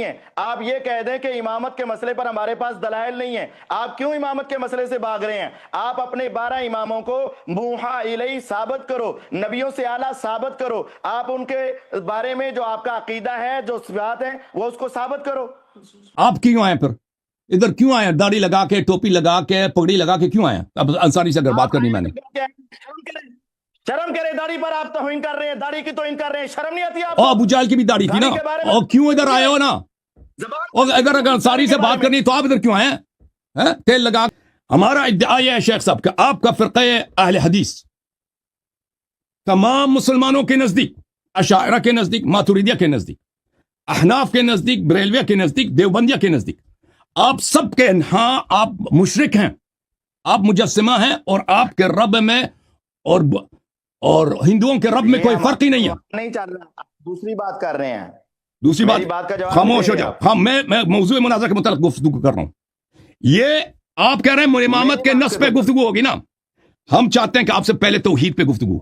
ہے. آپ یہ کہہ دیں کہ امامت کے مسئلے پر ہمارے پاس دلائل نہیں ہیں. آپ کیوں امامت کے مسئلے سے بھاگ رہے ہیں؟ آپ اپنے 12 اماموں کو موحی الیہ ثابت کرو، نبیوں سے اعلیٰ ثابت کرو. آپ ان کے بارے میں جو آپ کا عقیدہ ہے، جو صفات ہیں، وہ اس کو ثابت کرو. آپ کیوں آئے پھر ادھر؟ کیوں آئے داڑھی لگا کے، ٹوپی لگا کے، پگڑی لگا کے کیوں آئے؟ اب انصاری سے اگر بات کرنی میں نے، شرم کرے، داڑھی پر آپ توہین کر رہے ہیں، داڑھی کی توہین کر رہے ہیں، شرم نہیں آتی آپ؟ ابو جہل کی بھی داڑھی تھی نا، اور کیوں ادھر آئے ہو نا؟ اور اگر انصاری سے بات کرنی تو آپ ادھر کیوں آئے ہیں تیل لگا؟ ہمارا ادعا یہ ہے شیخ صاحب کہ آپ کا فرقہ اہل حدیث تمام مسلمانوں کے نزدیک، اشاعرہ کے نزدیک، ماتوریدیہ کے نزدیک، احناف کے نزدیک، بریلویہ کے نزدیک، دیوبندیہ کے نزدیک، آپ سب کے ہاں آپ مشرک ہیں، آپ مجسمہ ہیں، اور آپ کے رب میں اور ہندوؤں کے رب میں کوئی فرق ہی نہیں ہے. نہیں چل رہا، دوسری بات کر رہے ہیں. دوسری بات خاموش ہو جاؤ. ہاں میں موضوع مناظرہ کے متعلق گفتگو کر رہا ہوں. یہ آپ کہہ رہے ہیں امامت کے نص پہ گفتگو ہوگی نا، ہم چاہتے ہیں کہ آپ سے پہلے توحید پہ گفتگو ہو.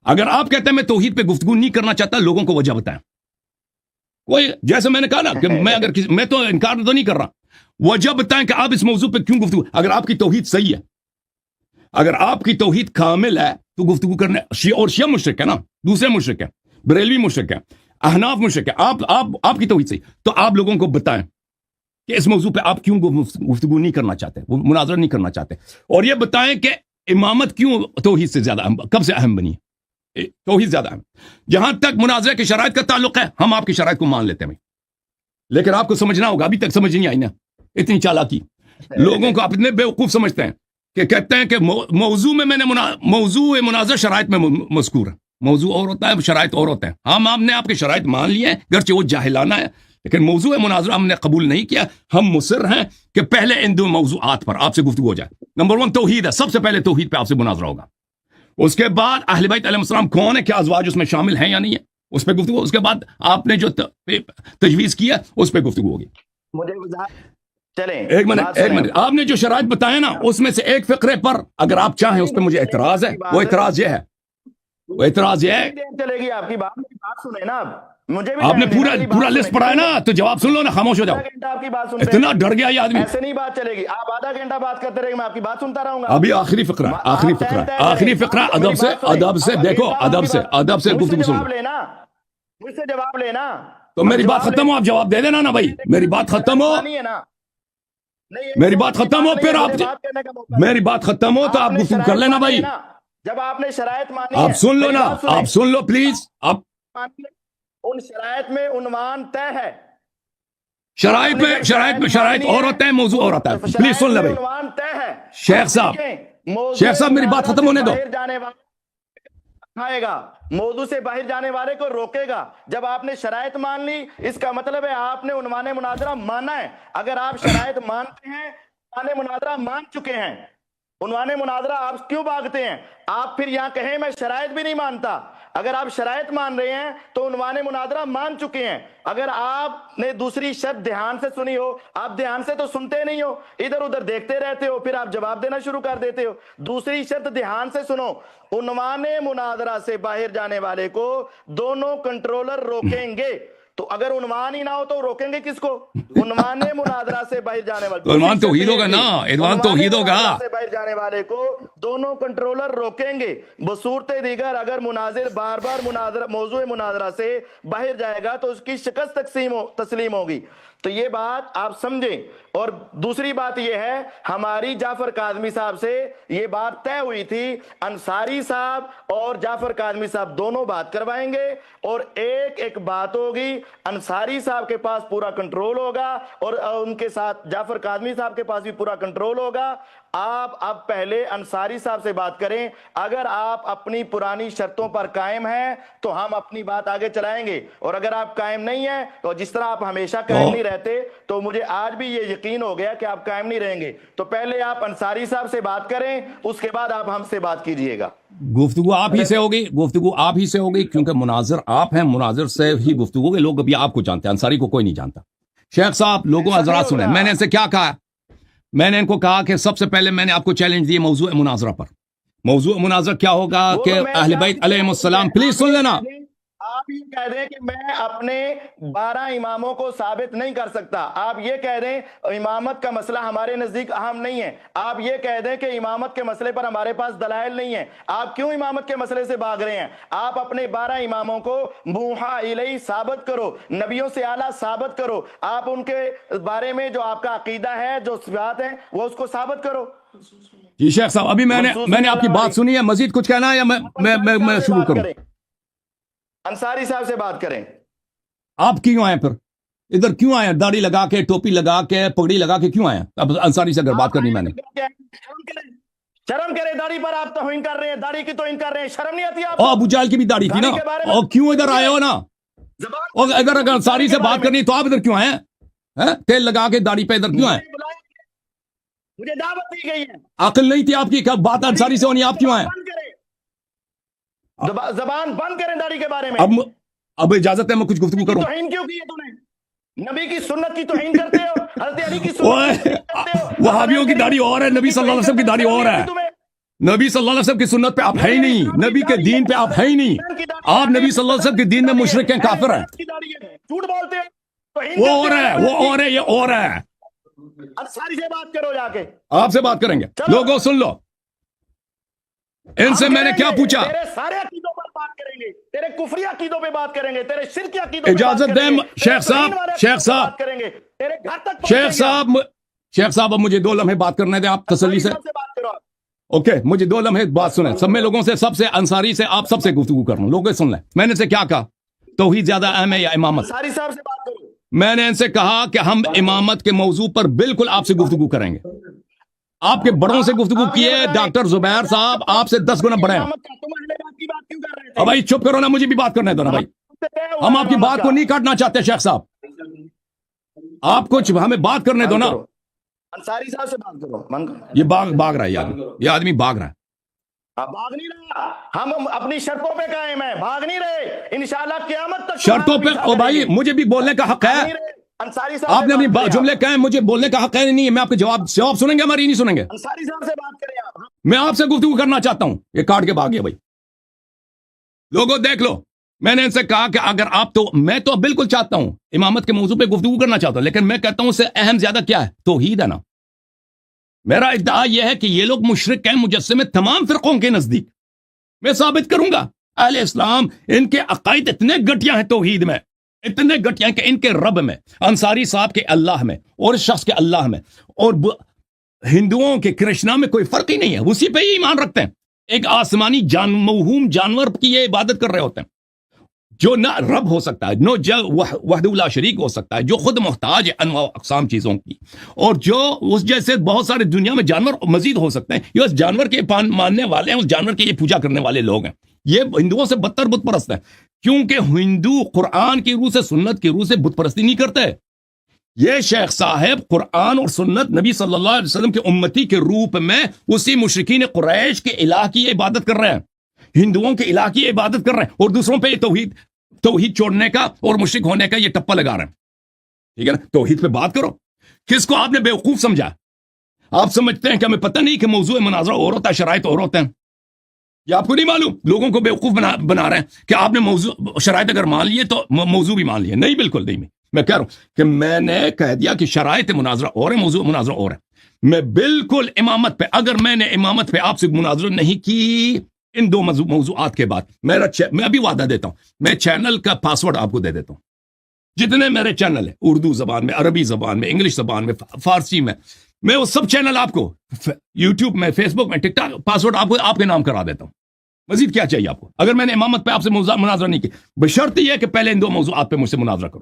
اگر آپ کہتے ہیں میں توحید پہ گفتگو نہیں کرنا چاہتا، لوگوں کو وجہ بتائیں. کوئی جیسے میں نے کہا نا کہ میں تو انکار تو نہیں کر رہا، وجہ بتائیں کہ آپ اس موضوع پہ کیوں گفتگو. اگر آپ کی توحید صحیح ہے، اگر آپ کی توحید کامل ہے تو گفتگو کرنے. اور شیعہ مشرک ہے نا، دوسرے مشرک ہیں، بریلوی مشرک ہے، احناف مشرک ہے، آپ کی توحید صحیح. تو آپ لوگوں کو بتائیں کہ اس موضوع پہ آپ کیوں گفتگو نہیں کرنا چاہتے، مناظرہ نہیں کرنا چاہتے. اور یہ بتائیں کہ امامت کیوں توحید سے زیادہ کب سے اہم بنی ہے؟ توحید زیادہ اہم. جہاں تک مناظرے کی شرائط کا تعلق ہے، ہم آپ کی شرائط کو مان لیتے ہیں، لیکن آپ کو سمجھنا ہوگا، ابھی تک سمجھ نہیں آئی نا. اتنی چالاکی لوگوں کو آپ اتنے بیوقوف سمجھتے ہیں کہ کہتے ہیں کہ موضوع میں نے موضوع مناظر شرائط میں مذکور ہے. موضوع اور ہوتا ہے، شرائط اور ہوتا ہے. ہم نے آپ کی شرائط مان لی ہیں، گرچہ وہ جاہلانہ ہے، لیکن موضوع مناظرہ ہم نے قبول نہیں کیا. ہم مصر ہیں کہ پہلے ان دو موضوعات پر آپ سے گفتگو ہو جائے. نمبر 1 توحید ہے، سب سے پہلے توحید پہ آپ سے مناظرہ ہوگا. اس کے بعد اہل بیت علیہ السلام کون ہے، کیا ازواج اس میں شامل ہیں یا نہیں ہے، اس پہ گفتگو. اس کے بعد آپ نے جو تجویز کیا اس پہ گفتگو ہوگی. چلیں ایک منٹ آپ نے جو شرائط بتایا نا، اس میں سے ایک فقرے پر اگر آپ چاہیں اس پہ مجھے اعتراض ہے. وہ اعتراض یہ ہے چلے گی آپ کی بات سنیں نا. مجھے آپ نے پورا لسٹ پڑھا ہے نا، تو جواب سن لو نا، خاموش ہو جاؤ. آپ کی بات سنتے اتنا ڈر گیا یہ آدمی. ایسے نہیں بات چلے گی. آپ آدھا گھنٹہ بات کرتے رہے، میں آپ کی بات سنتا رہوں گا. ابھی آخری فقرہ ادب سے دیکھو، ادب سے گفتگو سن لو. مجھ سے جواب لینا. تو میری بات ختم ہو، آپ جواب دے دینا نا بھائی. میری بات ختم ہو، پھر آپ میری بات ختم ہو تو آپ گفتگو کر لینا بھائی. جب آپ نے شرائط مانی، آپ سن لو نا، آپ سن لو پلیز. آپ ان شرائط میں عنوان طے ہے. شرائط اور ہوتا ہے، موضوع اور ہوتا ہے. پلیز سن لے بھائی. عنوان طے ہے. شیخ صاحب میری بات ختم ہونے دو. آئے گا موضوع سے باہر جانے والے کو روکے گا. جب آپ نے شرائط مان لی، اس کا مطلب ہے آپ نے عنوان مناظرہ مانا ہے. اگر آپ شرائط مانتے ہیں، عنوان مناظرہ مان چکے ہیں. عنوان مناظرہ آپ کیوں بھاگتے ہیں؟ آپ پھر یہاں کہیں میں شرائط بھی نہیں مانتا. اگر آپ شرائط مان رہے ہیں تو عنوان مناظرہ مان چکے ہیں. اگر آپ نے دوسری شرط دھیان سے سنی ہو، آپ دھیان سے تو سنتے نہیں ہو، ادھر ادھر دیکھتے رہتے ہو، پھر آپ جواب دینا شروع کر دیتے ہو. دوسری شرط دھیان سے سنو. عنوان مناظرہ سے باہر جانے والے کو دونوں کنٹرولر روکیں گے. تو اگر عنوان ہی نہ ہو تو روکیں گے کس کو؟ عنوان مناظرہ سے باہر جانے والے. عنوان توحید ہوگا نا، عنوان توحید ہوگا. سے باہر جانے والے کو دونوں کنٹرولر روکیں گے. بصورت دیگر اگر مناظر بار بار موضوع مناظرہ سے باہر جائے گا تو اس کی شکست تسلیم ہوگی. تو یہ بات آپ سمجھیں. اور دوسری بات یہ ہے، ہماری جعفر کاظمی صاحب سے یہ بات طے ہوئی تھی، انصاری صاحب اور جعفر کاظمی صاحب دونوں بات کروائیں گے، اور ایک بات ہوگی. انصاری صاحب کے پاس پورا کنٹرول ہوگا اور ان کے ساتھ جعفر کاظمی صاحب کے پاس بھی پورا کنٹرول ہوگا. آپ اب پہلے انصاری صاحب سے بات کریں. اگر آپ اپنی پرانی شرطوں پر قائم ہیں تو ہم اپنی بات آگے چلائیں گے، اور اگر آپ قائم نہیں ہیں تو جس طرح آپ ہمیشہ قائم نہیں رہتے، تو مجھے آج بھی یہ یقین ہو گیا کہ آپ قائم نہیں رہیں گے. تو پہلے آپ انصاری صاحب سے بات کریں، اس کے بعد آپ ہم سے بات کیجئے گا. گفتگو آپ ہی سے ہوگی کیونکہ مناظر آپ ہیں. مناظر سے ہی گفتگو ہوگی. لوگ ابھی آپ کو جانتے ہیں، انصاری کو کوئی نہیں جانتا. شیخ صاحب لوگوں حضرات سنیں، میں نے ان سے کیا کہا. میں نے ان کو کہا کہ سب سے پہلے میں نے آپ کو چیلنج دی موضوع مناظرہ پر. موضوع مناظرہ کیا ہوگا کہ اہل بیت علیہ السلام. پلیز سن لینا. آپ یہ کہہ دیں کہ میں اپنے 12 اماموں کو ثابت نہیں کر سکتا، آپ یہ کہہ دیں امامت کا مسئلہ ہمارے نزدیک اہم نہیں ہے، آپ یہ کہہ دیں کہ امامت کے مسئلے پر ہمارے پاس دلائل نہیں ہیں، آپ کیوں امامت کے مسئلے سے بھاگ رہے ہیں؟ آپ اپنے 12 اماموں کو موحی الیہ ثابت کرو، نبیوں سے اعلیٰ ثابت کرو، آپ ان کے بارے میں جو آپ کا عقیدہ ہے، جو صفات ہیں، وہ اس کو ثابت کرو۔ جی شیخ صاحب، ابھی میں نے آپ کی بات سنی ہے، مزید کچھ کہنا ہے یا میں شروع کروں؟ انصاری صاحب سے بات کریں۔ آپ کیوں آئے پھر ادھر؟ کیوں آئے داڑھی لگا کے، ٹوپی لگا کے، پگڑی لگا کے کیوں آئے؟ اب انصاری سے اگر بات کرنی میں نے، شرم کرے، داڑھی پر آپ توہین کر رہے ہیں، داڑھی کی توہین کر رہے ہیں، شرم نہیں آتی آپ؟ ابو جہل کی بھی داڑھی تھی نا، اور کیوں ادھر آئے ہو نا؟ اور اگر انصاری سے بات کرنی تو آپ ادھر کیوں آئے ہیں؟ تیل لگا کے داڑھی پہ ادھر کیوں آئے؟ مجھے دعوت دی گئی ہے، عقل نہیں تھی آپ کی؟ بات انصاری سے ہونی، آپ کیوں آئے؟ زبان بند کریں داڑھی کے بارے میں۔ اب اجازت ہے میں کچھ گفتگو کروں؟ توہین کیوں کی ہے تم نے؟ نبی کی سنت کی توہین کرتے ہو، حضرت علی کی سنت کی توہین کرتے ہو۔ وہابیوں کی داڑھی اور ہے، نبی صلی اللہ علیہ وسلم کی داڑھی اور ہے۔ نبی صلی اللہ علیہ وسلم کی سنت پہ آپ ہے ہی نہیں، نبی کے دین پہ آپ ہے ہی نہیں، آپ نبی صلی اللہ علیہ وسلم کے دین میں مشرک ہیں، کافر ہیں۔ جھوٹ بولتے ہیں، وہ اور ہے، وہ اور ہے، یہ اور ہے۔ انصاری سے بات کرو جا کے۔ آپ سے بات کریں گے، لوگوں سن لو، ان سے میں نے کیا پوچھا؟ تیرے سارے عقیدوں پر بات کریں گے، تیرے کفری عقیدوں پہ بات کریں گے، تیرے شرک عقیدوں پہ بات اجازت کریں دیں گے، شیخ صاحب، شیخ صاحب، کریں گے، تیرے گھر تک شیخ صاحب اب مجھے 2 لمحے بات کرنے دیں آپ تسلی سے۔ بات کرو۔ اوکے، مجھے 2 لمحے بات سنیں، سب میں لوگوں سے، سب سے انصاری سے، آپ سب سے گفتگو کر رہا ہوں، لوگ سن لیں۔ میں نے سے کیا کہا؟ توحید زیادہ اہم ہے یا امامت؟ انصاری صاحب سے بات کرو۔ میں نے ان سے کہا کہ ہم امامت کے موضوع پر بالکل آپ سے گفتگو کریں گے۔ آپ کے بڑوں سے گفتگو کیے، ڈاکٹر زبیر صاحب آپ سے 10 گنا بڑے ہیں۔ اب بھائی چپ کرو نا، مجھے بھی بات کرنے دو نا بھائی، ہم آپ کی بات کو نہیں کاٹنا چاہتے شیخ صاحب، آپ کچھ ہمیں بات کرنے دو نا۔ انصاری صاحب سے بات کرو۔ یہ بھاگ رہا ہے، یہ آدمی بھاگ رہا ہے۔ بھاگ نہیں رہا، ہم اپنی شرطوں پہ قائم ہیں، بھاگ نہیں رہے، انشاءاللہ قیامت تک شرطوں پہ۔ او بھائی مجھے بھی بولنے کا حق ہے، انصاری صاحب آپ نے اپنی جملے کہے، مجھے بولنے کا حق ہے نہیں ہے، میں آپ کے جواب سنیں گے ہماری نہیں سنیں گے؟ انصاری صاحب سے بات کریں آپ۔ میں آپ سے گفتگو کرنا چاہتا ہوں، یہ کاٹ کے بھاگ گیا بھائی۔ لوگوں دیکھ لو، میں نے ان سے کہا کہ اگر آپ تو، میں تو بالکل چاہتا ہوں امامت کے موضوع پہ گفتگو کرنا چاہتا ہوں، لیکن میں کہتا ہوں اس سے اہم زیادہ کیا ہے؟ توحید ہے نا۔ میرا ادعا یہ ہے کہ یہ لوگ مشرک ہیں مجسمے تمام فرقوں کے نزدیک، میں ثابت کروں گا۔ اہل اسلام ان کے عقائد اتنے گٹیا ہیں توحید میں، اتنے گٹیا ہیں کہ ان کے رب میں، انصاری صاحب کے اللہ میں، اور اس شخص کے اللہ میں، اور ہندوؤں کے کرشنا میں کوئی فرق ہی نہیں ہے، اسی پہ ہی ایمان رکھتے ہیں۔ ایک آسمانی موہوم جانور کی یہ عبادت کر رہے ہوتے ہیں، جو نہ رب ہو سکتا ہے، نہ وحدہ لا شریک ہو سکتا ہے، جو خود محتاج ہے انواع اقسام چیزوں کی، اور جو اس جیسے بہت سارے دنیا میں جانور مزید ہو سکتے ہیں۔ یہ اس جانور کے ماننے والے ہیں، اس جانور کی یہ پوجا کرنے والے لوگ ہیں۔ یہ ہندوؤں سے بدتر بت پرست ہیں، کیونکہ ہندو قرآن کی روح سے، سنت کی روح سے بت پرستی نہیں کرتے۔ یہ شیخ صاحب قرآن اور سنت نبی صلی اللہ علیہ وسلم کے امتی کے روپ میں اسی مشرکین قریش کے الہ کی عبادت کر رہے ہیں، ہندوؤں کے الہ کی عبادت کر رہے ہیں، اور دوسروں پہ یہ توحید چھوڑنے کا اور مشرک ہونے کا یہ ٹپا لگا رہے ہیں۔ ٹھیک ہے نا؟ توحید پہ بات کرو۔ کس کو آپ نے بیوقوف سمجھا؟ آپ سمجھتے ہیں کہ ہمیں پتہ نہیں کہ موضوع مناظرہ اور ہوتا ہے، شرائط اور ہوتے ہیں؟ یہ آپ کو نہیں معلوم؟ لوگوں کو بیوقوف بنا رہے ہیں کہ آپ نے موضوع شرائط اگر مان لیے تو موضوع بھی مان لیے۔ نہیں، بالکل نہیں۔ میں کہہ رہا ہوں کہ میں نے کہہ دیا کہ شرائط مناظرہ اور ہے، موضوع مناظرہ اور ہے۔ میں بالکل امامت پہ، اگر میں نے امامت پہ آپ سے مناظرہ نہیں کی ان 2 موضوعات کے بعد، میں ابھی وعدہ دیتا ہوں، میں چینل کا پاسورڈ آپ کو دے دیتا ہوں۔ جتنے میرے چینل ہیں، اردو زبان میں، عربی زبان میں، انگلش زبان میں، فارسی میں وہ سب چینل آپ کو یوٹیوب میں، فیس بک میں، ٹک ٹاک، پاسورڈ آپ کے نام کرا دیتا ہوں۔ مزید کیا چاہیے آپ کو؟ اگر میں نے امامت پہ آپ سے مناظرہ نہیں کی، بشرط یہ کہ پہلے ان 2 موضوعات پہ مجھ سے مناظرہ کرو،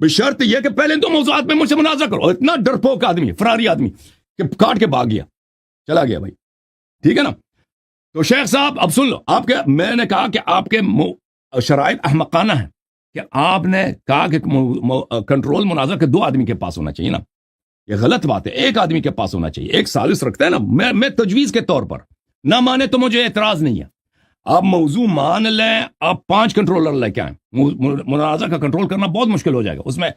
بشرط یہ کہ پہلے ان 2 موضوعات پہ مجھ سے مناظرہ کرو۔ اتنا ڈرپوک آدمی، فراری آدمی کہ کاٹ کے بھاگ گیا، چلا گیا بھائی۔ ٹھیک ہے نا؟ تو شیخ صاحب اب سن لو، میں نے کہا کہ آپ کے شرائط احمقانہ ہیں، کہ آپ نے کہا کہ کنٹرول مناظرہ کے 2 آدمی کے پاس ہونا چاہیے نا۔ یہ غلط بات ہے، 1 آدمی کے پاس ہونا چاہیے، ایک ثالث رکھتے ہیں نا۔ میں تجویز کے طور پر، نہ مانے تو مجھے اعتراض نہیں ہے، آپ موضوع مان لیں، آپ 5 کنٹرولر لے کے آئیں، مناظرہ کا کنٹرول کرنا بہت مشکل ہو جائے گا، اس میں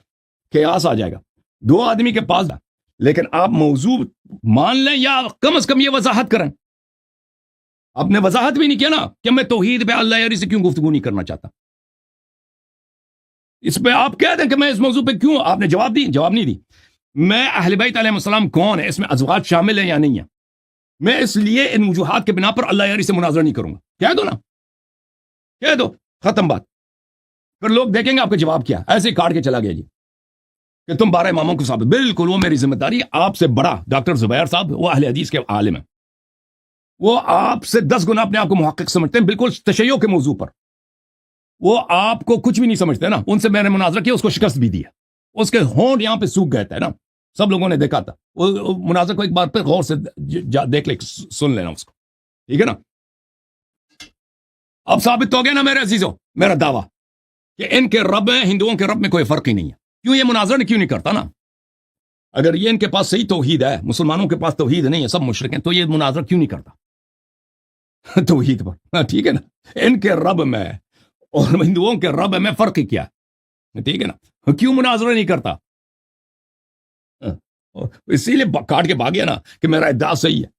قیاس آ جائے گا۔ 2 آدمی کے پاس، لیکن آپ موضوع مان لیں یا کم از کم یہ وضاحت کریں۔ آپ نے وضاحت بھی نہیں کیا نا کہ میں توحید پہ اللہ یاری سے کیوں گفتگو نہیں کرنا چاہتا۔ اس پہ آپ کہہ دیں کہ میں اس موضوع پہ کیوں، آپ نے جواب نہیں دی. میں اہل بیت علیہ السلام کون ہے، اس میں ازواج شامل ہیں یا نہیں ہے، میں اس لیے ان وجوہات کے بنا پر اللہ یاری سے مناظرہ نہیں کروں گا. کہہ دو نا، کہہ دو، ختم بات. پھر لوگ دیکھیں گے آپ کا جواب کیا. ایسے ہی کاٹ کے چلا گیا جی کہ تم 12 اماموں کو ثابت. بالکل وہ میری ذمہ داری. آپ سے بڑا ڈاکٹر زبیر صاحب، وہ اہل حدیث کے عالم ہیں، وہ آپ سے 10 گنا اپنے آپ کو محقق سمجھتے ہیں، بالکل تشیع کے موضوع پر. وہ آپ کو کچھ بھی نہیں سمجھتے نا. ان سے میں نے مناظرہ کیا، اس کو شکست بھی دیا. اس کے ہونٹ یہاں پہ سوکھ گئے تھے نا، سب لوگوں نے دیکھا تھا. وہ مناظر کو ایک بار پھر غور سے دیکھ لے، سن لینا اس کو، ٹھیک ہے نا. اب ثابت ہو گیا نا میرے عزیزوں، میرا دعویٰ کہ ان کے رب ہیں، ہندوؤں کے رب میں کوئی فرق ہی نہیں ہے. کیوں یہ مناظرہ کیوں نہیں کرتا نا؟ اگر یہ ان کے پاس صحیح توحید ہے، مسلمانوں کے پاس توحید نہیں ہے، سب مشرک ہیں، تو یہ مناظرہ کیوں نہیں کرتا توحید پر؟ ٹھیک ہے نا. ان کے رب میں اور ہندوؤں کے رب میں فرق ہی کیا؟ ٹھیک ہے نا. کیوں مناظرہ نہیں کرتا؟ اسی لیے کاٹ کے بھاگ گیا نا کہ میرا ادعا صحیح ہے.